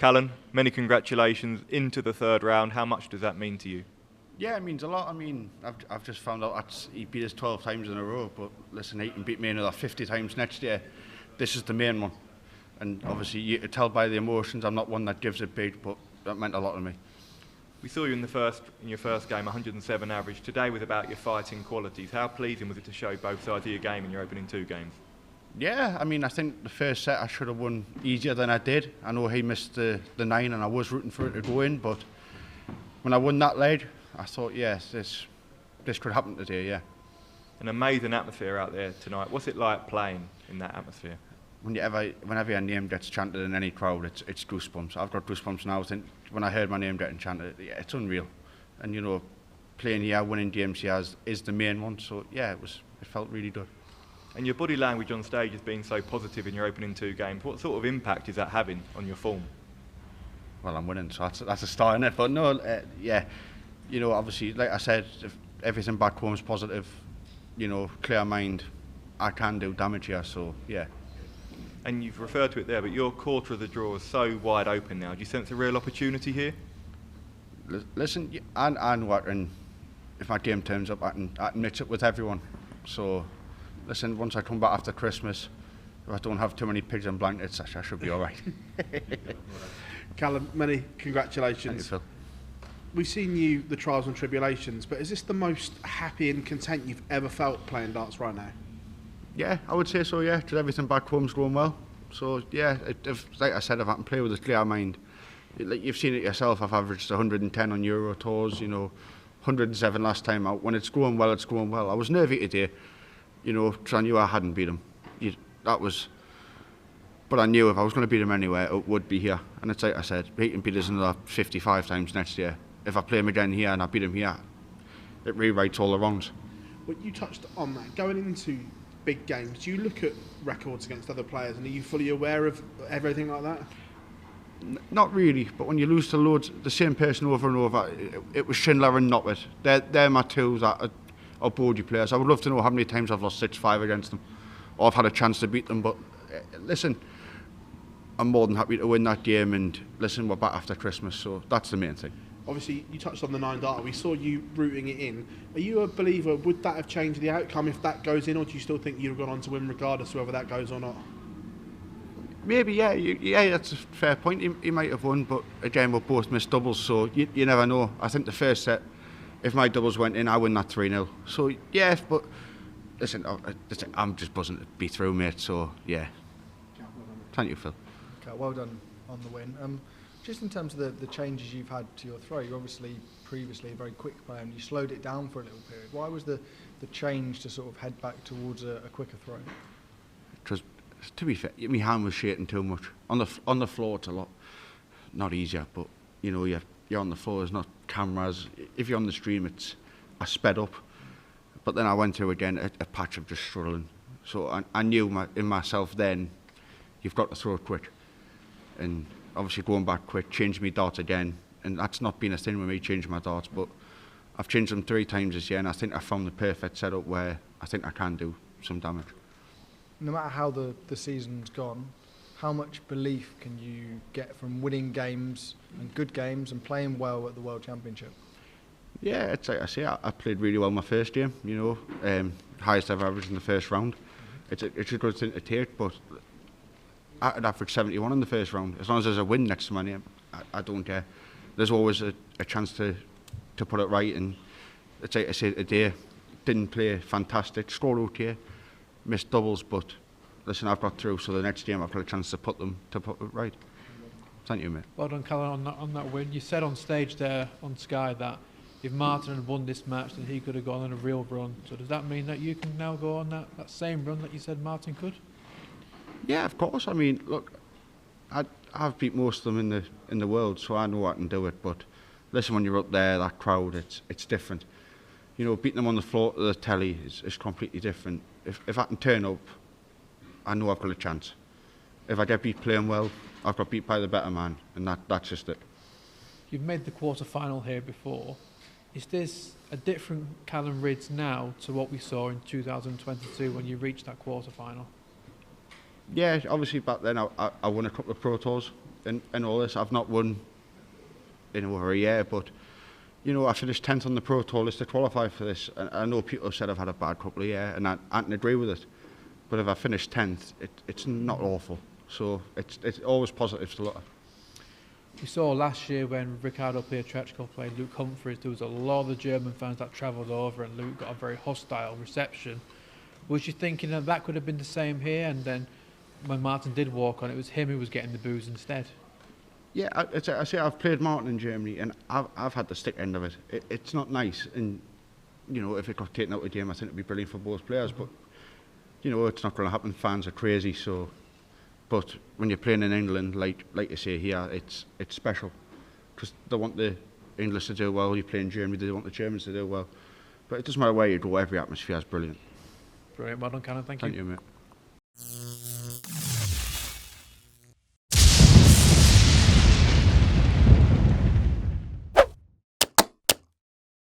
Callan, many congratulations into the third round. How much does that mean to you? Yeah, it means a lot. I mean, I've just found out he beat us 12 times in a row, but listen, he can beat me another 50 times next year. This is the main one. And obviously, you could tell by the emotions, I'm not one that gives it big, but that meant a lot to me. We saw you in your first game, 107 average. Today was about your fighting qualities. How pleasing was it to show both sides of your game in your opening two games? Yeah, I mean, I think the first set I should have won easier than I did. I know he missed the 9 and I was rooting for it to go in, but when I won that leg, I thought, yes, this could happen today, yeah. An amazing atmosphere out there tonight. What's it like playing in that atmosphere? Whenever your name gets chanted in any crowd, it's goosebumps. I've got goosebumps now. When I heard my name getting chanted, yeah, it's unreal. And you know, playing here, winning games here is the main one. So yeah, it felt really good. And your body language on stage has been so positive in your opening two games. What sort of impact is that having on your form? Well, I'm winning, so that's a start in it. But no, yeah, you know, obviously, like I said, if everything back home is positive, you know, clear mind, I can do damage here. So yeah. And you've referred to it there, but your quarter of the draw is so wide open now. Do you sense a real opportunity here? Listen, and what, and if my game turns up, I can mix it with everyone. So, listen, once I come back after Christmas, if I don't have too many pigs and blankets, I should be all right. Callan, many congratulations. Thank you, Phil. We've seen you, the trials and tribulations, but is this the most happy and content you've ever felt playing darts right now? Yeah, I would say so, yeah, because everything back home's going well. So, yeah, like I said, if I can play with a clear mind, like you've seen it yourself, I've averaged 110 on Euro tours, you know, 107 last time out. When it's going well, it's going well. I was nervy today, you know, because I knew I hadn't beat him. But I knew if I was going to beat him anyway, it would be here. And it's like I said, he can beat us another 55 times next year. If I play him again here and I beat him here, it rewrites all the wrongs. Well, you touched on that. Going into big games, do you look at records against other players and are you fully aware of everything like that? Not really, but when you lose to loads, the same person over and over, it was Schindler and Noppet. They're my two that are body players. I would love to know how many times I've lost 6-5 against them, or I've had a chance to beat them, but listen, I'm more than happy to win that game, and listen, we're back after Christmas, so that's the main thing. Obviously, you touched on the 9 dart. We saw you rooting it in. Are you a believer? Would that have changed the outcome if that goes in, or do you still think you'd have gone on to win regardless of whether that goes or not? Maybe, yeah. Yeah, that's a fair point. He might have won, but again, we both missed doubles, so you never know. I think the first set, if my doubles went in, I win that 3-0. So, yeah, but listen, I'm just buzzing to be through, mate, so, yeah. Thank you, Phil. Okay, well done on the win. Just in terms of the changes you've had to your throw, you're obviously previously a very quick player and you slowed it down for a little period. Why was the change to sort of head back towards a quicker throw? Because, to be fair, my hand was shaking too much. On the floor, it's a lot, not easier, but, you know, you're on the floor, there's not cameras. If you're on the stream, I sped up. But then I went through again a patch of just struggling. So I knew in myself then, you've got to throw it quick. And obviously going back quick, changed my darts again, and that's not been a thing with me, changing my darts, but I've changed them 3 times this year, and I think I found the perfect setup where I think I can do some damage. No matter how the season's gone, how much belief can you get from winning games and good games and playing well at the World Championship? Yeah, it's like I say, I played really well my first game, you know, highest ever average in the first round. It's a good thing to take, but I'd average 71 in the first round. As long as there's a win next to my name, I don't care. There's always a chance to put it right, and it's like I said today, didn't play fantastic, scored okay, missed doubles, but listen, I've got through, so the next game I've got a chance to put it right. Thank you, mate. Well done, Callan, on that win. You said on stage there on Sky that if Martin had won this match, then he could have gone on a real run. So does that mean that you can now go on that same run that you said Martin could? Yeah, of course. I mean, look, I've beat most of them in the world, so I know I can do it. But listen, when you're up there, that crowd, it's different. You know, beating them on the floor to the telly is completely different. If I can turn up, I know I've got a chance. If I get beat playing well, I've got beat by the better man, and that's just it. You've made the quarter-final here before. Is this a different Callan Rydz now to what we saw in 2022 when you reached that quarter-final? Yeah, obviously back then I won a couple of Pro Tours, and all this. I've not won in over a year, but you know, I finished 10th on the Pro Tour list to qualify for this. And I know people have said I've had a bad couple of years, and I can agree with it. But if I finish 10th, it's not awful. So it's always positive to look at. We saw last year when Ricardo Pietreczko played Luke Humphries, there was a lot of the German fans that travelled over, and Luke got a very hostile reception. Was you thinking that could have been the same here, and then when Martin did walk on, it was him who was getting the boos instead? Yeah, I say I've played Martin in Germany, and I've had the stick end of it. It's not nice, and you know, if it got taken out of the game, I think it'd be brilliant for both players. But you know, it's not going to happen. Fans are crazy, so. But when you're playing in England, like you say here, it's special because they want the English to do well. You play in Germany, they want the Germans to do well. But it doesn't matter where you go, every atmosphere is brilliant. Brilliant, well done, Callan. Thank you. Thank you, mate.